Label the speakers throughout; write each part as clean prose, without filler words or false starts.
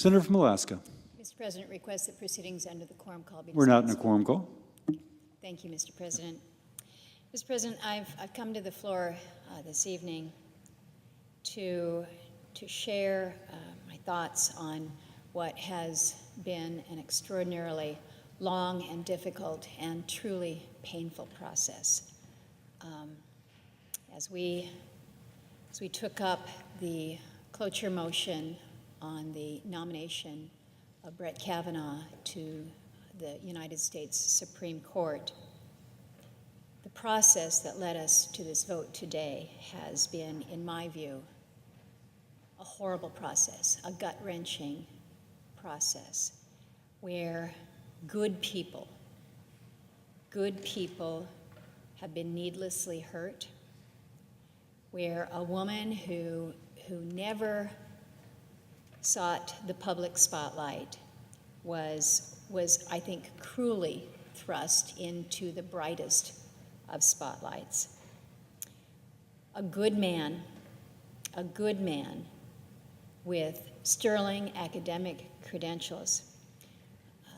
Speaker 1: Senator from Alaska.
Speaker 2: Mr. President, request that proceedings under the quorum call be dismissed.
Speaker 1: We're not in a quorum call.
Speaker 2: Thank you, Mr. President. Mr. President, I've come to the floor this evening to share my thoughts on what has been an extraordinarily long and difficult and truly painful process. As we took up the cloture motion on the nomination of Brett Kavanaugh to the United States Supreme Court, the process that led us to this vote today has been, in my view, a horrible process, a gut-wrenching process, where good people have been needlessly hurt, where a woman who never sought the public spotlight was, I think, cruelly thrust into the brightest of spotlights. A good man with sterling academic credentials,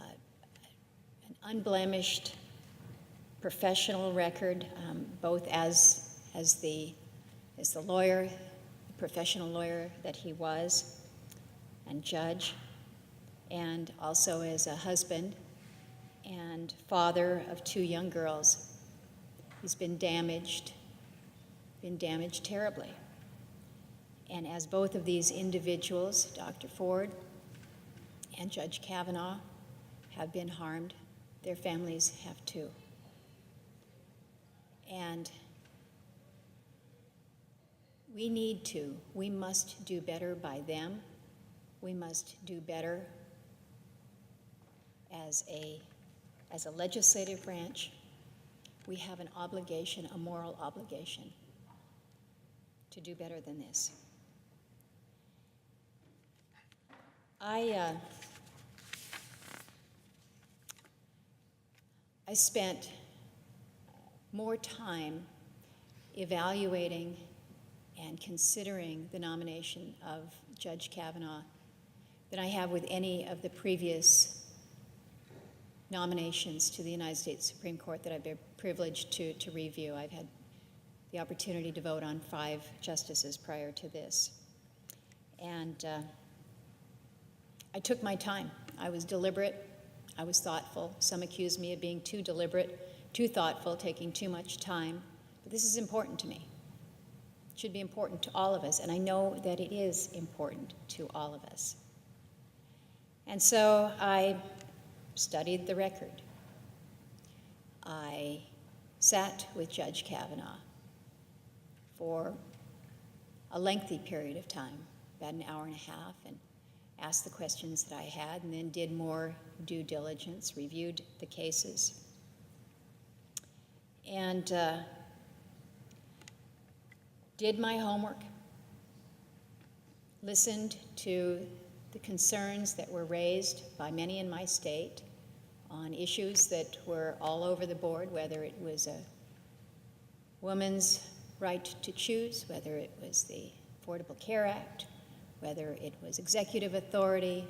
Speaker 2: an unblemished professional record, both as the lawyer, the professional lawyer that he was, and judge, and also as a husband and father of two young girls. He's been damaged terribly. And as both of these individuals, Dr. Ford and Judge Kavanaugh, have been harmed, their families have too. And we must do better by them. We must do better as a legislative branch. We have an obligation, a moral obligation, to do better than this. I spent more time evaluating and considering the nomination of Judge Kavanaugh than I have with any of the previous nominations to the United States Supreme Court that I've been privileged to review. I've had the opportunity to vote on 5 justices prior to this. And I took my time. I was deliberate. I was thoughtful. Some accuse me of being too deliberate, too thoughtful, taking too much time. But this is important to me. It should be important to all of us, and I know that it is important to all of us. And so I studied the record. I sat with Judge Kavanaugh for a lengthy period of time, about an hour and a half, and asked the questions that I had, and then did more due diligence, reviewed the cases, and did my homework, listened to the concerns that were raised by many in my state on issues that were all over the board, whether it was a woman's right to choose, whether it was the Affordable Care Act, whether it was executive authority,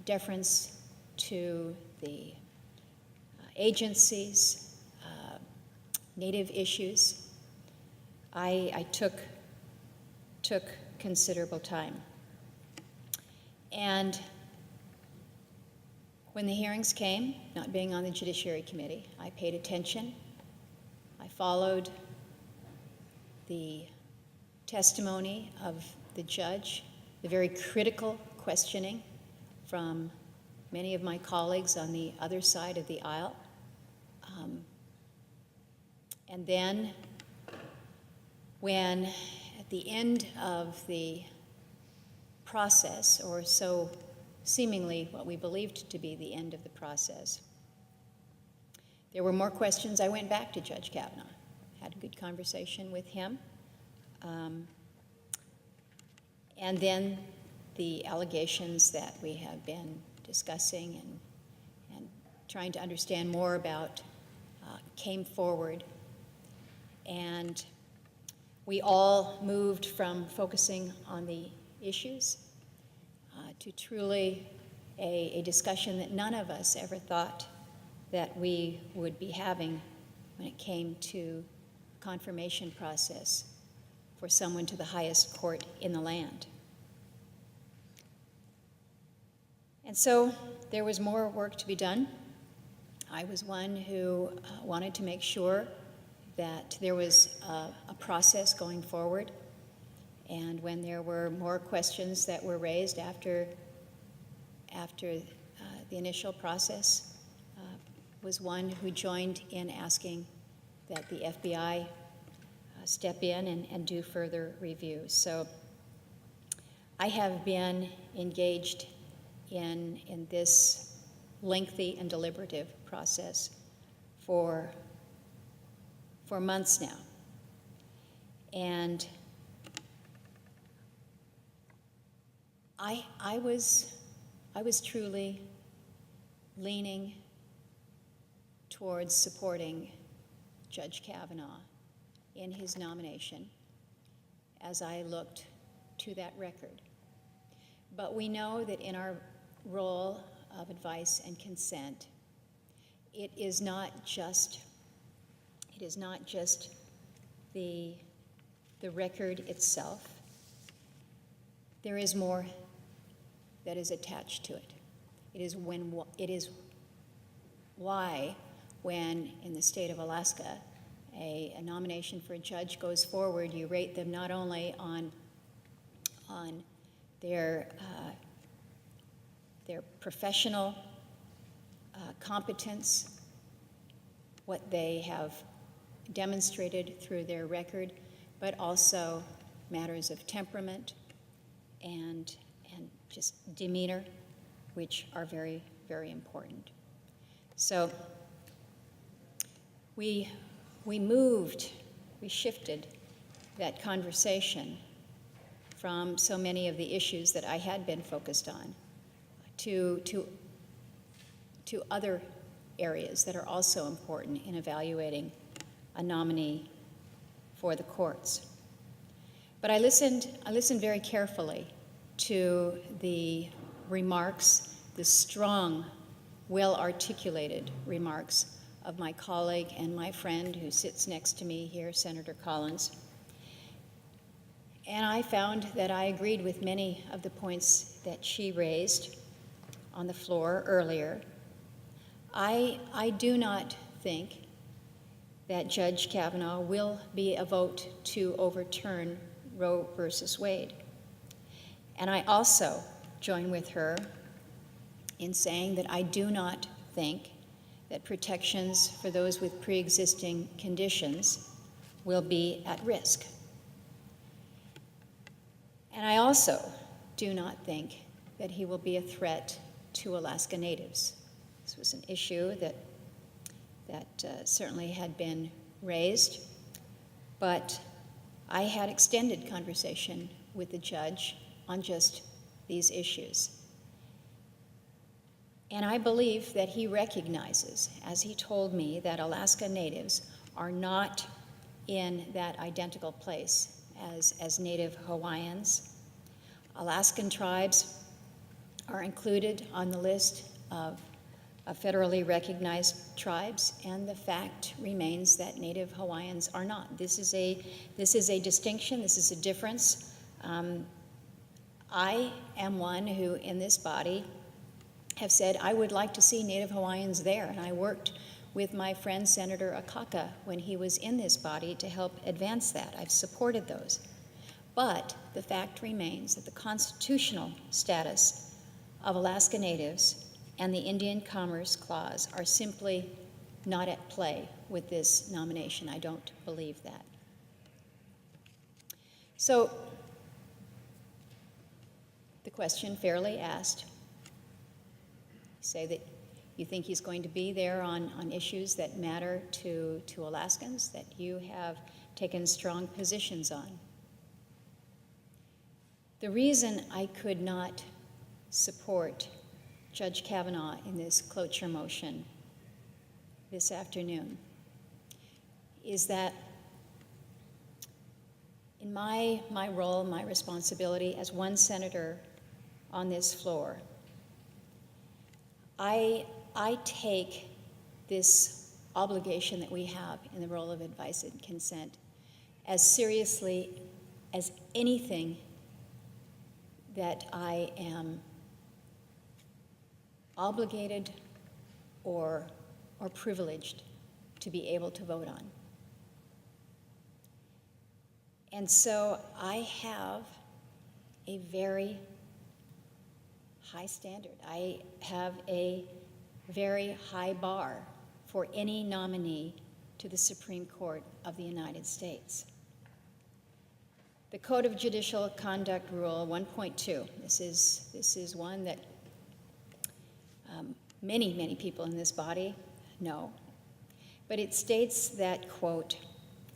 Speaker 2: deference to the agencies, Native issues. I took considerable time. And when the hearings came, not being on the Judiciary Committee, I paid attention. I followed the testimony of the judge, the very critical questioning from many of my colleagues on the other side of the aisle. And then when at the end of the process, or so seemingly what we believed to be the end of the process, there were more questions. I went back to Judge Kavanaugh, had a good conversation with him. And then the allegations that we have been discussing and trying to understand more about came forward. And we all moved from focusing on the issues to truly a discussion that none of us ever thought that we would be having when it came to confirmation process for someone to the highest court in the land. And so there was more work to be done. I was one who wanted to make sure that there was a process going forward. And when there were more questions that were raised after the initial process, was one who joined in asking that the FBI step in and do further review. So I have been engaged in this lengthy and deliberative process for months now. And I was truly leaning towards supporting Judge Kavanaugh in his nomination as I looked to that record. But we know that in our role of advice and consent, it is not just the record itself. There is more that is attached to it. It is why, when in the state of Alaska, a nomination for a judge goes forward, you rate them not only on their professional competence, what they have demonstrated through their record, but also matters of temperament and just demeanor, which are very, very important. So we shifted that conversation from so many of the issues that I had been focused on to other areas that are also important in evaluating a nominee for the courts. But I listened very carefully to the remarks, the strong, well-articulated remarks of my colleague and my friend who sits next to me here, Senator Collins. And I found that I agreed with many of the points that she raised on the floor earlier. I do not think that Judge Kavanaugh will be a vote to overturn Roe versus Wade. And I also join with her in saying that I do not think that protections for those with pre-existing conditions will be at risk. And I also do not think that he will be a threat to Alaska Natives. This was an issue that certainly had been raised, but I had extended conversation with the judge on just these issues. And I believe that he recognizes, as he told me, that Alaska Natives are not in that identical place as Native Hawaiians. Alaskan tribes are included on the list of federally recognized tribes, and the fact remains that Native Hawaiians are not. This is a distinction, this is a difference. I am one who, in this body, have said I would like to see Native Hawaiians there, and I worked with my friend Senator Akaka when he was in this body to help advance that. I've supported those. But the fact remains that the constitutional status of Alaska Natives and the Indian Commerce Clause are simply not at play with this nomination. I don't believe that. So, the question fairly asked, say that you think he's going to be there on issues that matter to Alaskans, that you have taken strong positions on. The reason I could not support Judge Kavanaugh in this cloture motion this afternoon is that in my role, my responsibility as one senator on this floor, I take this obligation that we have in the role of advice and consent as seriously as anything that I am obligated or privileged to be able to vote on. And so I have a very high standard. I have a very high bar for any nominee to the Supreme Court of the United States. The Code of Judicial Conduct Rule 1.2, this is one that many people in this body know, but it states that, quote,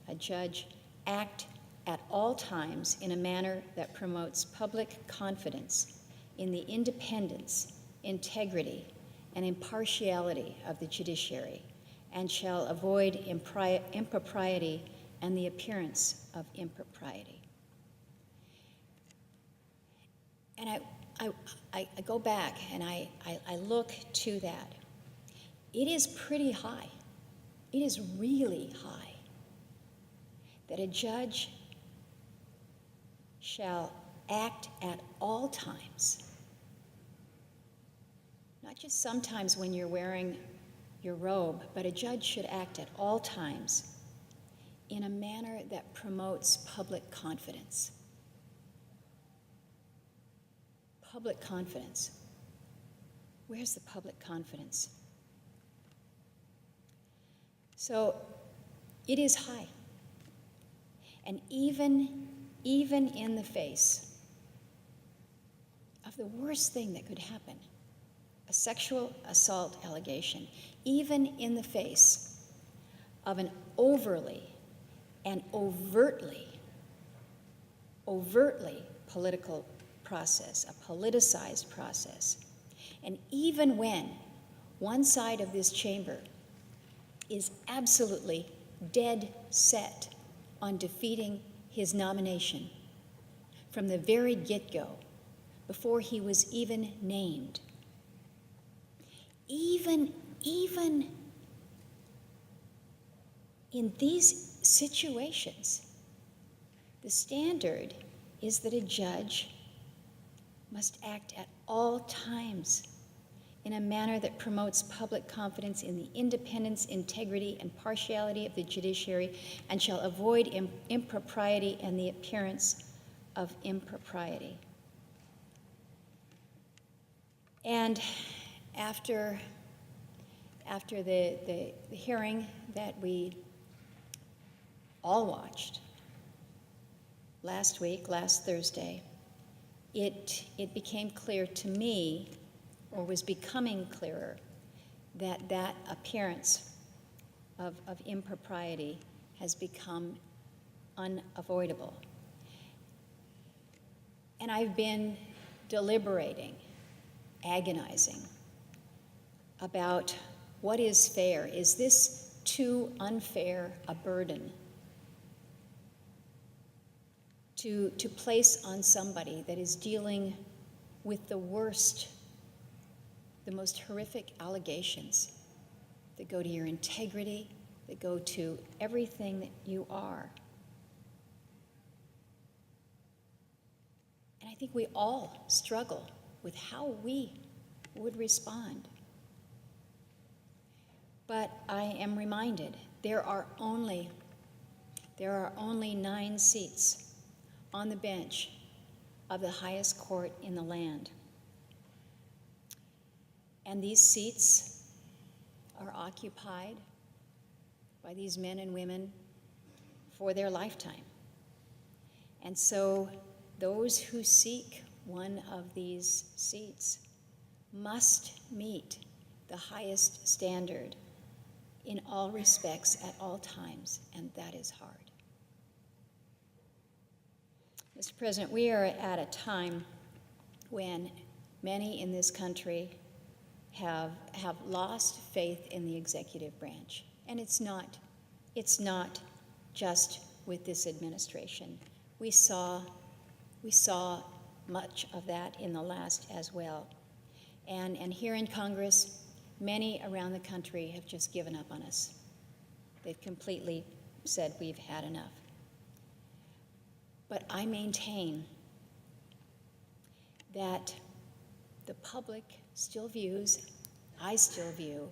Speaker 2: a judge act at all times in a manner that promotes public confidence in the independence, integrity, and impartiality of the judiciary, and shall avoid impropriety and the appearance of impropriety. And I go back and I look to that. It is pretty high. It is really high that a judge shall act at all times, not just sometimes when you're wearing your robe, but a judge should act at all times in a manner that promotes public confidence. Public confidence. Where's the public confidence? So it is high. And even in the face of the worst thing that could happen, a sexual assault allegation, even in the face of an overtly and overtly political process, a politicized process, and even when one side of this chamber is absolutely dead set on defeating his nomination from the very get-go, before he was even named. Even in these situations, the standard is that a judge must act at all times in a manner that promotes public confidence in the independence, integrity, and partiality of the judiciary, and shall avoid impropriety and the appearance of impropriety. And after the hearing that we all watched last Thursday, it became clear to me, or was becoming clearer, that appearance of impropriety has become unavoidable. And I've been deliberating, agonizing about what is fair. Is this too unfair a burden to place on somebody that is dealing with the worst, the most horrific allegations that go to your integrity, that go to everything that you are? And I think we all struggle with how we would respond. But I am reminded there are only 9 seats on the bench of the highest court in the land. And these seats are occupied by these men and women for their lifetime. And so those who seek one of these seats must meet the highest standard in all respects at all times, and that is hard. Mr. President, we are at a time when many in this country have lost faith in the executive branch. And it's not just with this administration. We saw much of that in the last as well. And here in Congress, many around the country have just given up on us. They've completely said we've had enough. But I maintain that the public still views, I still view,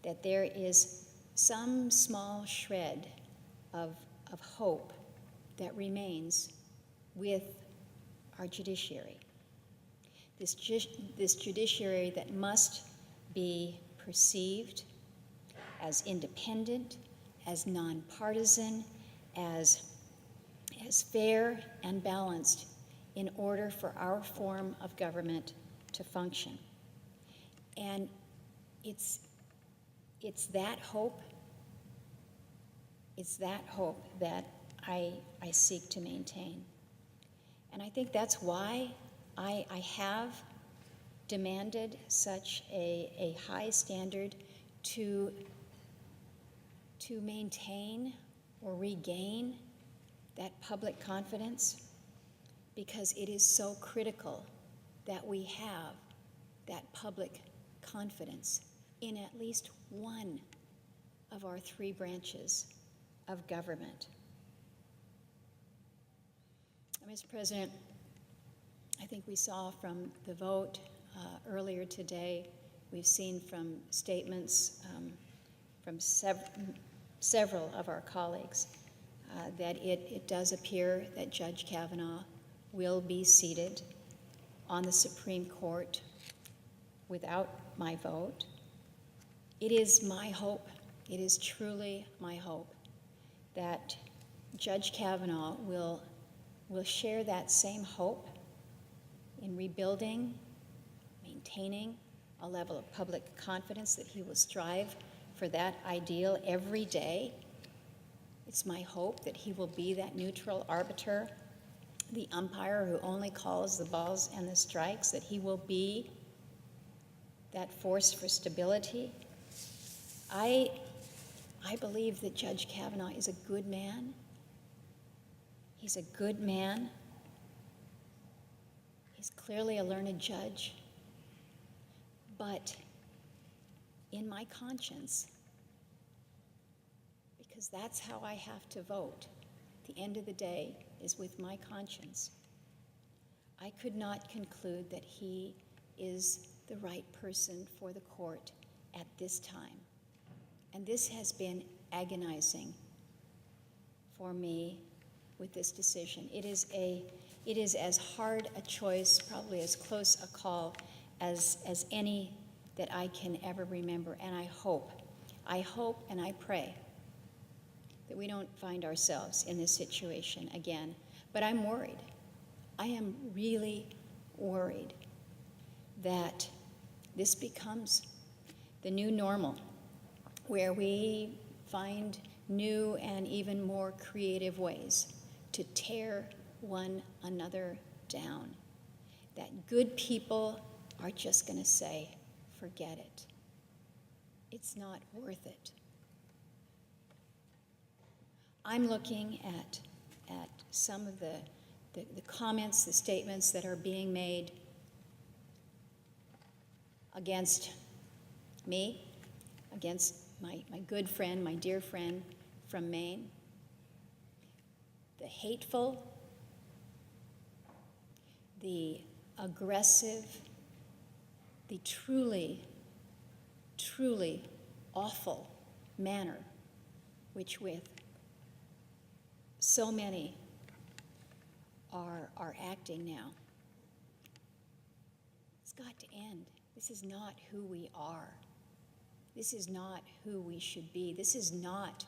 Speaker 2: that there is some small shred of hope that remains with our judiciary. This judiciary that must be perceived as independent, as nonpartisan, as fair and balanced in order for our form of government to function. And it's that hope that I seek to maintain. And I think that's why I have demanded such a high standard to maintain or regain that public confidence, because it is so critical that we have that public confidence in at least one of our three branches of government. Mr. President, I think we saw from the vote earlier today, we've seen from statements from several of our colleagues that it does appear that Judge Kavanaugh will be seated on the Supreme Court without my vote. It is my hope, it is truly my hope, that Judge Kavanaugh will share that same hope in rebuilding, maintaining a level of public confidence, that he will strive for that ideal every day. It's my hope that he will be that neutral arbiter, the umpire who only calls the balls and the strikes, that he will be that force for stability. I believe that Judge Kavanaugh is a good man. He's a good man. He's clearly a learned judge. But in my conscience, because that's how I have to vote, at the end of the day is with my conscience, I could not conclude that he is the right person for the court at this time. And this has been agonizing for me with this decision. It is as hard a choice, probably as close a call as any that I can ever remember. And I hope and I pray that we don't find ourselves in this situation again. But I'm worried. I am really worried that this becomes the new normal, where we find new and even more creative ways to tear one another down. That good people are just going to say, forget it. It's not worth it. I'm looking at some of the comments, the statements that are being made against me, against my good friend, my dear friend from Maine. The hateful, the aggressive, the truly, truly awful manner which with so many are acting now. It's got to end. This is not who we are. This is not who we should be. This is not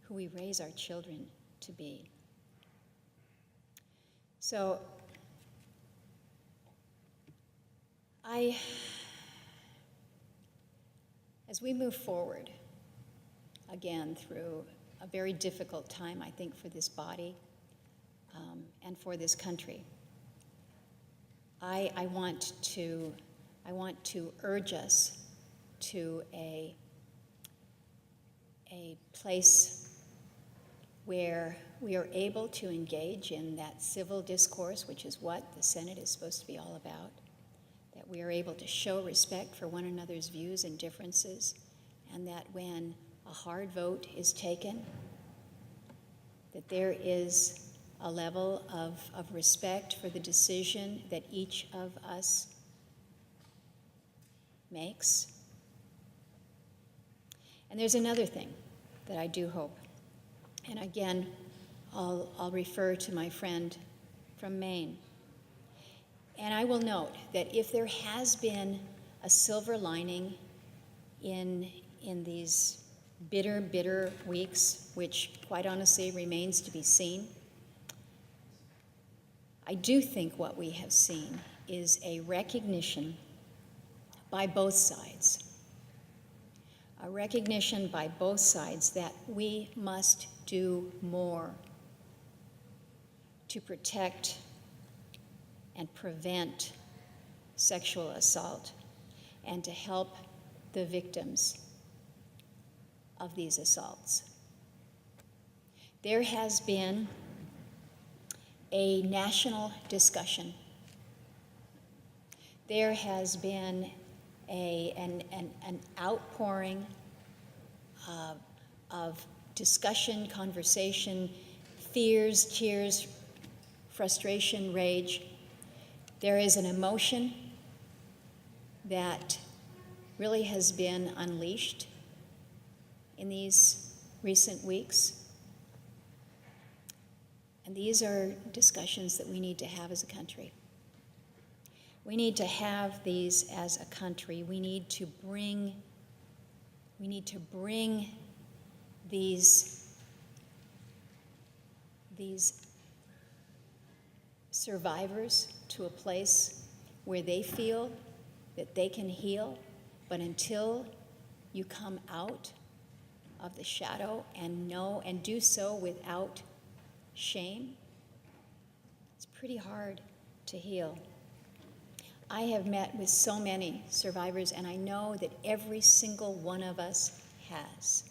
Speaker 2: who we raise our children to be. So as we move forward again through a very difficult time, I think, for this body and for this country, I want to urge us to a place where we are able to engage in that civil discourse, which is what the Senate is supposed to be all about, that we are able to show respect for one another's views and differences, and that when a hard vote is taken, that there is a level of respect for the decision that each of us makes. And there's another thing that I do hope, and again, I'll refer to my friend from Maine. And I will note that if there has been a silver lining in these bitter weeks, which quite honestly remains to be seen, I do think what we have seen is a recognition by both sides, that we must do more to protect and prevent sexual assault and to help the victims of these assaults. There has been a national discussion. There has been an outpouring of discussion, conversation, fears, tears, frustration, rage. There is an emotion that really has been unleashed in these recent weeks. And these are discussions that we need to have as a country. We need to have these as a country. We need to bring these survivors to a place where they feel that they can heal, but until you come out of the shadow and know and do so without shame, it's pretty hard to heal. I have met with so many survivors, and I know that every single one of us has.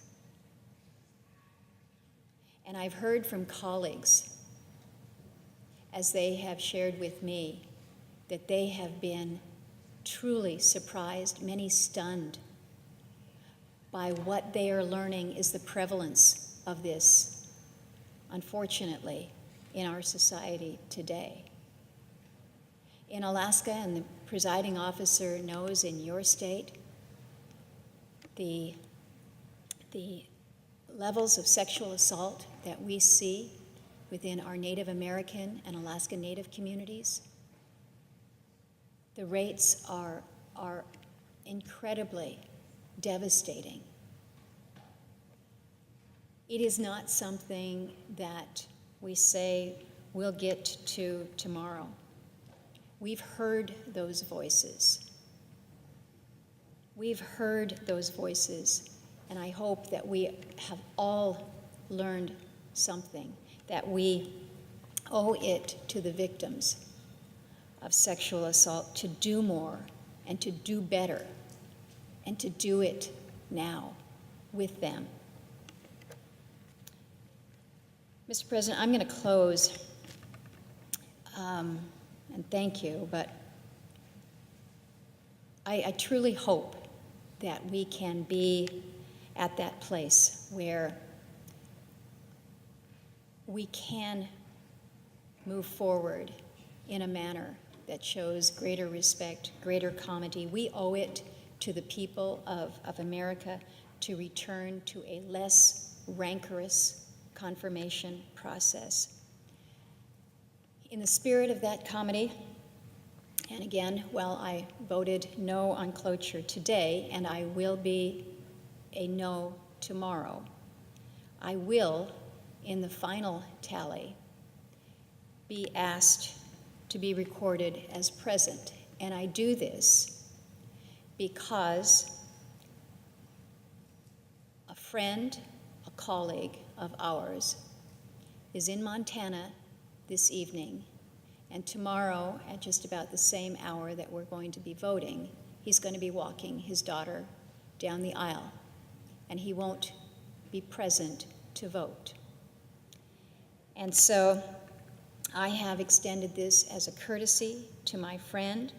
Speaker 2: And I've heard from colleagues, as they have shared with me, that they have been truly surprised, many stunned, by what they are learning is the prevalence of this, unfortunately, in our society today. In Alaska, and the presiding officer knows in your state, the levels of sexual assault that we see within our Native American and Alaska Native communities, the rates are incredibly devastating. It is not something that we say we'll get to tomorrow. We've heard those voices. And I hope that we have all learned something, that we owe it to the victims of sexual assault to do more and to do better and to do it now with them. Mr. President, I'm going to close, and thank you, but I truly hope that we can be at that place where we can move forward in a manner that shows greater respect, greater comity. We owe it to the people of America to return to a less rancorous confirmation process. In the spirit of that comity, and again, while I voted no on cloture today, and I will be a no tomorrow, I will, in the final tally, be asked to be recorded as present. And I do this because a friend, a colleague of ours, is in Montana this evening, and tomorrow, at just about the same hour that we're going to be voting, he's going to be walking his daughter down the aisle, and he won't be present to vote. And so I have extended this as a courtesy to my friend.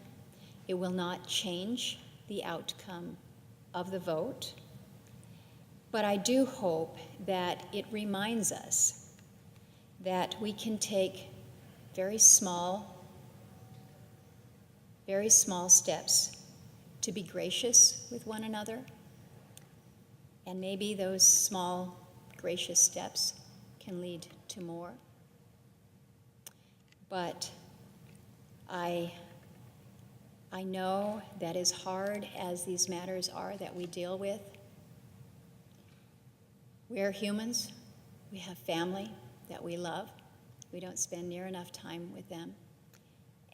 Speaker 2: It will not change the outcome of the vote, but I do hope that it reminds us that we can take very small steps to be gracious with one another, and maybe those small, gracious steps can lead to more. But I know that as hard as these matters are that we deal with, we are humans. We have family that we love. We don't spend near enough time with them.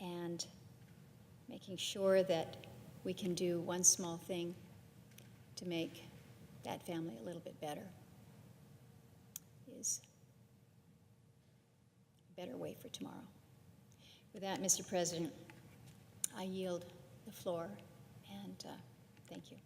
Speaker 2: And making sure that we can do one small thing to make that family a little bit better is a better way for tomorrow. With that, Mr. President, I yield the floor, and thank you.